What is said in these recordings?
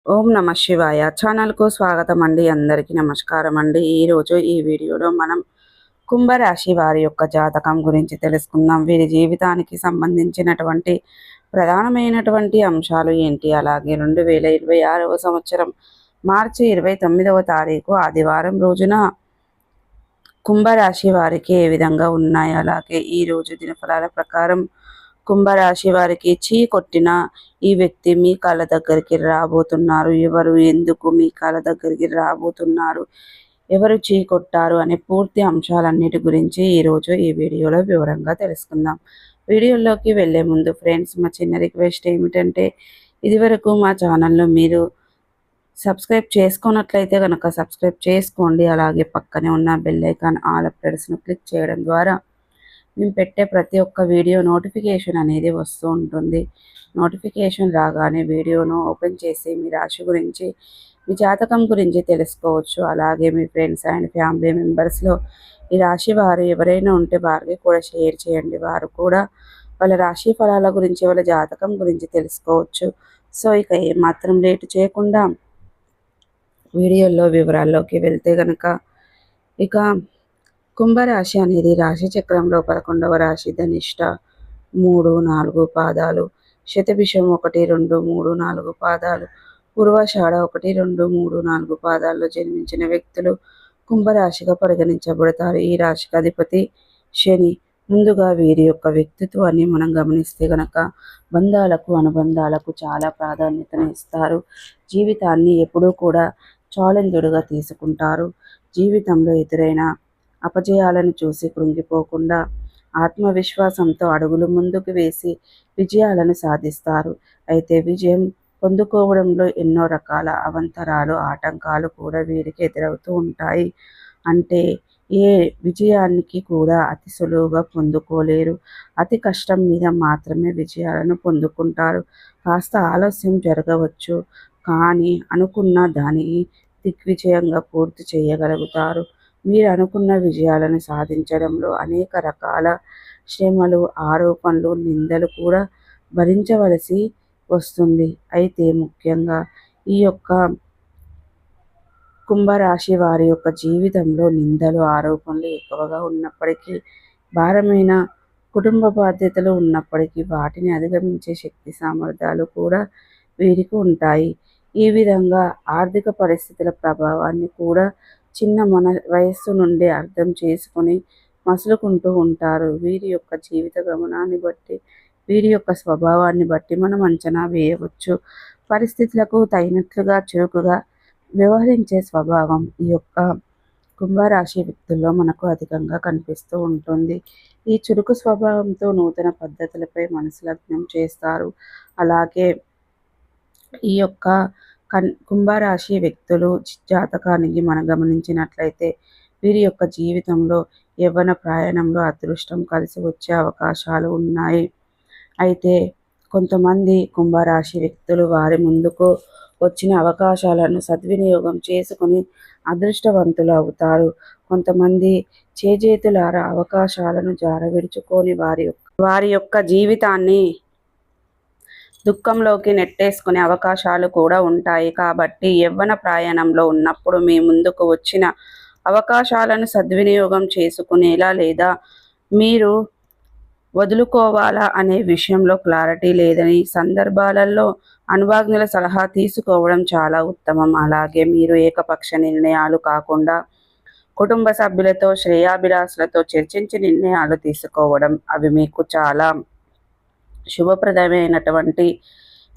ఓం నమ శివాయ ఛానల్కు స్వాగతం అండి. అందరికీ నమస్కారం అండి. ఈరోజు ఈ వీడియోలో మనం కుంభరాశి వారి యొక్క జాతకం గురించి తెలుసుకుందాం. వీరి జీవితానికి సంబంధించినటువంటి ప్రధానమైనటువంటి అంశాలు ఏంటి, అలాగే 2026వ సంవత్సరం మార్చి 29వ తారీఖు ఆదివారం రోజున కుంభరాశి వారికి ఏ విధంగా ఉన్నాయి, అలాగే ఈరోజు దినఫలాల ప్రకారం కుంభరాశి వారికి చీ కొట్టిన ఈ వ్యక్తి మీ కాళ్ళ దగ్గరికి రాబోతున్నారు. ఎవరు, ఎందుకు మీ కాళ్ళ దగ్గరికి రాబోతున్నారు, ఎవరు చీ కొట్టారు అనే పూర్తి అంశాలన్నిటి గురించి ఈరోజు ఈ వీడియోలో వివరంగా తెలుసుకుందాం. వీడియోలోకి వెళ్ళే ముందు ఫ్రెండ్స్, మా చిన్న రిక్వెస్ట్ ఏమిటంటే, ఇదివరకు మా ఛానల్లో మీరు సబ్స్క్రైబ్ చేసుకున్నట్లయితే కనుక సబ్స్క్రైబ్ చేసుకోండి. అలాగే పక్కనే ఉన్న బెల్ ఐకాన్ ఆల్ అప్డేట్స్ను క్లిక్ చేయడం ద్వారా మేము పెట్టే ప్రతి ఒక్క వీడియో నోటిఫికేషన్ అనేది వస్తూ ఉంటుంది. నోటిఫికేషన్ రాగానే వీడియోను ఓపెన్ చేసి మీ రాశి గురించి, మీ జాతకం గురించి తెలుసుకోవచ్చు. అలాగే మీ ఫ్రెండ్స్ అండ్ ఫ్యామిలీ మెంబర్స్లో ఈ రాశి వారు ఎవరైనా ఉంటే వారికి కూడా షేర్ చేయండి. వారు కూడా వాళ్ళ రాశి ఫలాల గురించి, వాళ్ళ జాతకం గురించి తెలుసుకోవచ్చు. సో ఇక ఏమాత్రం లేటు చేయకుండా వీడియోలో వివరాల్లోకి వెళ్తే కనుక, ఇక కుంభరాశి అనేది రాశి చక్రంలో 11వ రాశి. ధనిష్ట 3, 4 పాదాలు, శతభిషం 1, 2, 3, 4 పాదాలు, పూర్వాషాఢ 1, 2, 3, 4 పాదాల్లో జన్మించిన వ్యక్తులు కుంభరాశిగా పరిగణించబడతారు. ఈ రాశికి అధిపతి శని. ముందుగా వీరి యొక్క వ్యక్తిత్వాన్ని మనం గమనిస్తే గనక, బంధాలకు, అనుబంధాలకు చాలా ప్రాధాన్యతను ఇస్తారు. జీవితాన్ని ఎప్పుడూ కూడా ఛాలెంజ్డ్గా తీసుకుంటారు. జీవితంలో ఎదురైన అపజయాలను చూసి కృంగిపోకుండా ఆత్మవిశ్వాసంతో అడుగులు ముందుకు వేసి విజయాలను సాధిస్తారు. అయితే విజయం పొందుకోవడంలో ఎన్నో రకాల అవంతరాలు, ఆటంకాలు కూడా వీరికి ఎదురవుతూ ఉంటాయి. అంటే ఏ విజయానికి కూడా అతి సులువుగా పొందుకోలేరు. అతి కష్టం మీద మాత్రమే విజయాలను పొందుకుంటారు. కాస్త ఆలస్యం జరగవచ్చు, కానీ అనుకున్న దానిని దిగ్విజయంగా పూర్తి చేయగలుగుతారు. మీరు అనుకున్న విజయాలను సాధించడంలో అనేక రకాల శ్రమలు, ఆరోపణలు, నిందలు కూడా భరించవలసి వస్తుంది. అయితే ముఖ్యంగా ఈ యొక్క కుంభరాశి వారి యొక్క జీవితంలో నిందలు, ఆరోపణలు ఎక్కువగా ఉన్నప్పటికీ, భారమైన కుటుంబ బాధ్యతలు ఉన్నప్పటికీ వాటిని అధిగమించే శక్తి సామర్థ్యాలు కూడా వీరికి ఉంటాయి. ఈ విధంగా ఆర్థిక పరిస్థితుల ప్రభావాన్ని కూడా చిన్న వయస్సు నుండి అర్థం చేసుకొని మసులుకుంటూ ఉంటారు. వీరి యొక్క జీవిత గమనాన్ని బట్టి, వీరి యొక్క స్వభావాన్ని బట్టి మనం అంచనా వేయవచ్చు. పరిస్థితులకు తగినట్లుగా చురుకుగా వ్యవహరించే స్వభావం ఈ యొక్క కుంభరాశి వ్యక్తుల్లో మనకు అధికంగా కనిపిస్తూ ఉంటుంది. ఈ చురుకు స్వభావంతో నూతన పద్ధతులపై మనసు లగ్నం చేస్తారు. అలాగే ఈ యొక్క కుంభరాశి వ్యక్తులు జాతకానికి మనం గమనించినట్లయితే, వీరి యొక్క జీవితంలో యవ్వన ప్రయాణంలో అదృష్టం కలిసి వచ్చే అవకాశాలు ఉన్నాయి. అయితే కొంతమంది కుంభరాశి వ్యక్తులు వారి ముందుకు వచ్చిన అవకాశాలను సద్వినియోగం చేసుకుని అదృష్టవంతులు అవుతారు. కొంతమంది చేజేతులారా అవకాశాలను జారవిడుచుకొని వారి యొక్క జీవితాన్ని దుఃఖంలోకి నెట్టేసుకునే అవకాశాలు కూడా ఉంటాయి. కాబట్టి యవ్వన ప్రయాణంలో ఉన్నప్పుడు మీ ముందుకు వచ్చిన అవకాశాలను సద్వినియోగం చేసుకునేలా, లేదా మీరు వదులుకోవాలా అనే విషయంలో క్లారిటీ లేదని సందర్భాలలో అనుభవజ్ఞుల సలహా తీసుకోవడం చాలా ఉత్తమం. అలాగే మీరు ఏకపక్ష నిర్ణయాలు కాకుండా కుటుంబ సభ్యులతో, శ్రేయాభిలాషులతో చర్చించి నిర్ణయాలు తీసుకోవడం, అవి మీకు చాలా శుభప్రదమైనటువంటి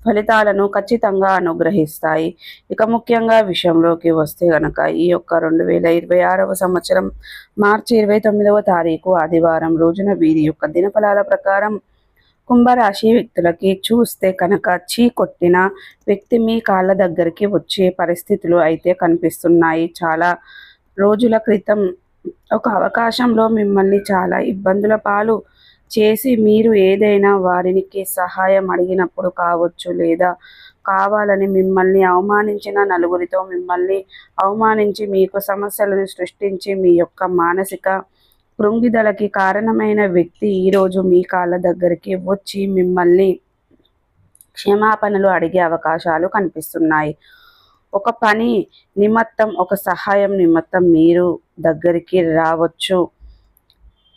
ఫలితాలను ఖచ్చితంగా అనుగ్రహిస్తాయి. ఇక ముఖ్యంగా విషయంలోకి వస్తే గనక, ఈ యొక్క 2026వ సంవత్సరం మార్చి 29వ తారీఖు ఆదివారం రోజున వీరి యొక్క దినఫలాల ప్రకారం కుంభరాశి వ్యక్తులకి చూస్తే కనుక, చీ కొట్టిన వ్యక్తి మీ కాళ్ళ దగ్గరికి వచ్చే పరిస్థితులు అయితే కనిపిస్తున్నాయి. చాలా రోజుల క్రితం ఒక అవకాశంలో మిమ్మల్ని చాలా ఇబ్బందుల పాలు చేసి, మీరు ఏదైనా వారికి సహాయం అడిగినప్పుడు కావచ్చు, లేదా కావాలని మిమ్మల్ని అవమానించిన నలుగురితో మిమ్మల్ని అవమానించి మీకు సమస్యలను సృష్టించి మీ యొక్క మానసిక కృంగిదలకి కారణమైన వ్యక్తి ఈరోజు మీ కాళ్ళ దగ్గరికి వచ్చి మిమ్మల్ని క్షమాపణలు అడిగే అవకాశాలు కనిపిస్తున్నాయి. ఒక పని నిమిత్తం, ఒక సహాయం నిమిత్తం మీరు దగ్గరికి రావచ్చు,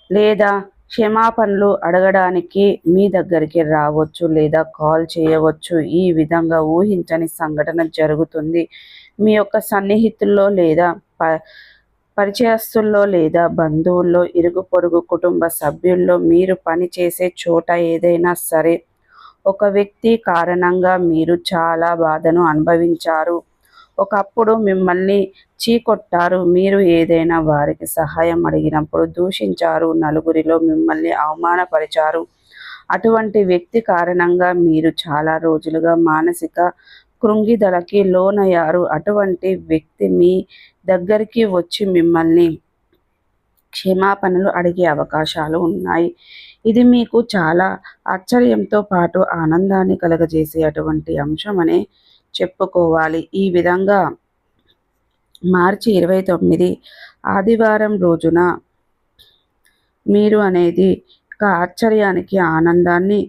లేదా క్షమాపణలు అడగడానికి మీ దగ్గరికి రావచ్చు, లేదా కాల్ చేయవచ్చు. ఈ విధంగా ఊహించని సంఘటన జరుగుతుంది. మీ యొక్క సన్నిహితుల్లో లేదా పరిచయస్తుల్లో లేదా బంధువుల్లో, ఇరుగు పొరుగు కుటుంబ సభ్యుల్లో, మీరు పనిచేసే చోట ఏదైనా సరే ఒక వ్యక్తి కారణంగా మీరు చాలా బాధను అనుభవించారు. ఒకప్పుడు మిమ్మల్ని చీకొట్టారు. మీరు ఏదైనా వారికి సహాయం అడిగినప్పుడు దూషించారు. నలుగురిలో మిమ్మల్ని అవమానపరిచారు. అటువంటి వ్యక్తి కారణంగా మీరు చాలా రోజులుగా మానసిక కృంగిదలకి లోనయ్యారు. అటువంటి వ్యక్తి మీ దగ్గరికి వచ్చి మిమ్మల్ని క్షమాపణలు అడిగే అవకాశాలు ఉన్నాయి. ఇది మీకు చాలా ఆశ్చర్యంతో పాటు ఆనందాన్ని కలగజేసే అటువంటి అంశం అనే చెప్పుకోవాలి. ఈ విధంగా మార్చి 29 ఆదివారం రోజున మీరు అనేది ఒక ఆశ్చర్యానికి, ఆనందాన్ని,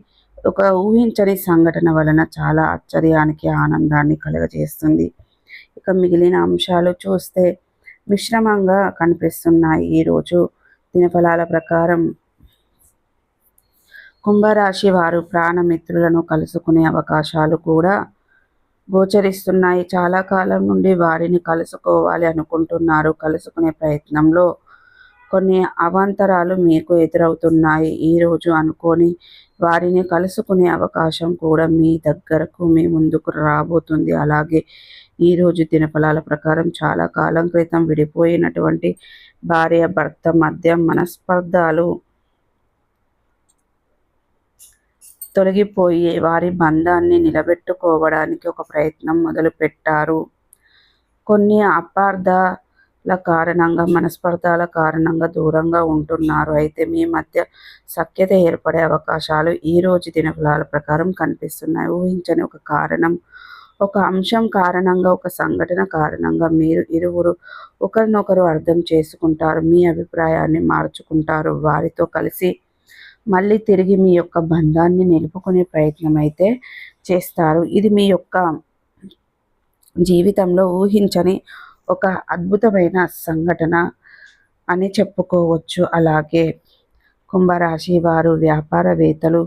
ఒక ఊహించని సంఘటన వలన చాలా ఆశ్చర్యానికి, ఆనందాన్ని కలుగజేస్తుంది. ఇక మిగిలిన అంశాలు చూస్తే మిశ్రమంగా కనిపిస్తున్నాయి. ఈరోజు దినఫలాల ప్రకారం కుంభరాశి వారు ప్రాణమిత్రులను కలుసుకునే అవకాశాలు కూడా గోచరిస్తున్నాయి. చాలా కాలం నుండి వారిని కలుసుకోవాలి అనుకుంటున్నారు. కలుసుకునే ప్రయత్నంలో కొన్ని అవాంతరాలు మీకు ఎదురవుతున్నాయి. ఈరోజు అనుకోని వారిని కలుసుకునే అవకాశం కూడా మీ దగ్గరకు, మీ ముందుకు రాబోతుంది. అలాగే ఈరోజు దినఫలాల ప్రకారం చాలా కాలం క్రితం విడిపోయినటువంటి భార్య భర్త మధ్య మనస్పర్ధలు తొలగిపోయి వారి బంధాన్ని నిలబెట్టుకోవడానికి ఒక ప్రయత్నం మొదలుపెట్టారు. కొన్ని అపార్థాల కారణంగా, మనస్పర్ధల కారణంగా దూరంగా ఉంటున్నారు. అయితే మీ మధ్య సఖ్యత ఏర్పడే అవకాశాలు ఈరోజు దినఫలాల ప్రకారం కనిపిస్తున్నాయి. ఊహించని ఒక కారణం, ఒక అంశం కారణంగా, ఒక సంఘటన కారణంగా మీరు ఇరువురు ఒకరినొకరు అర్థం చేసుకుంటారు. మీ అభిప్రాయాన్ని మార్చుకుంటారు. వారితో కలిసి మళ్ళీ తిరిగి మీ యొక్క బంధాన్ని నిలుపుకునే ప్రయత్నం అయితే చేస్తారు. ఇది మీ యొక్క జీవితంలో ఊహించని ఒక అద్భుతమైన సంఘటన అని చెప్పుకోవచ్చు. అలాగే కుంభరాశి వారు, వ్యాపారవేత్తలు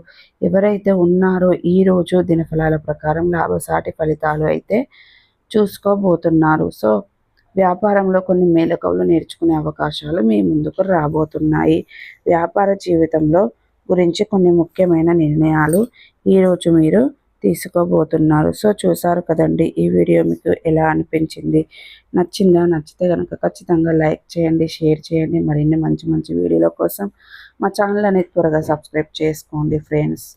ఎవరైతే ఉన్నారో ఈరోజు దినఫలాల ప్రకారం లాభసాటి ఫలితాలు అయితే చూసుకోబోతున్నారు. సో వ్యాపారంలో కొన్ని మెళకువలు నేర్చుకునే అవకాశాలు మీ ముందుకు రాబోతున్నాయి. వ్యాపార జీవితంలో గురించి కొన్ని ముఖ్యమైన నిర్ణయాలు ఈరోజు మీరు తీసుకోబోతున్నారు. సో చూసారు కదండి, ఈ వీడియో మీకు ఎలా అనిపించింది? నచ్చిందా? నచ్చితే కనుక ఖచ్చితంగా లైక్ చేయండి, షేర్ చేయండి. మరిన్ని మంచి మంచి వీడియోల కోసం మా ఛానల్ అనేది త్వరగా సబ్స్క్రైబ్ చేసుకోండి ఫ్రెండ్స్.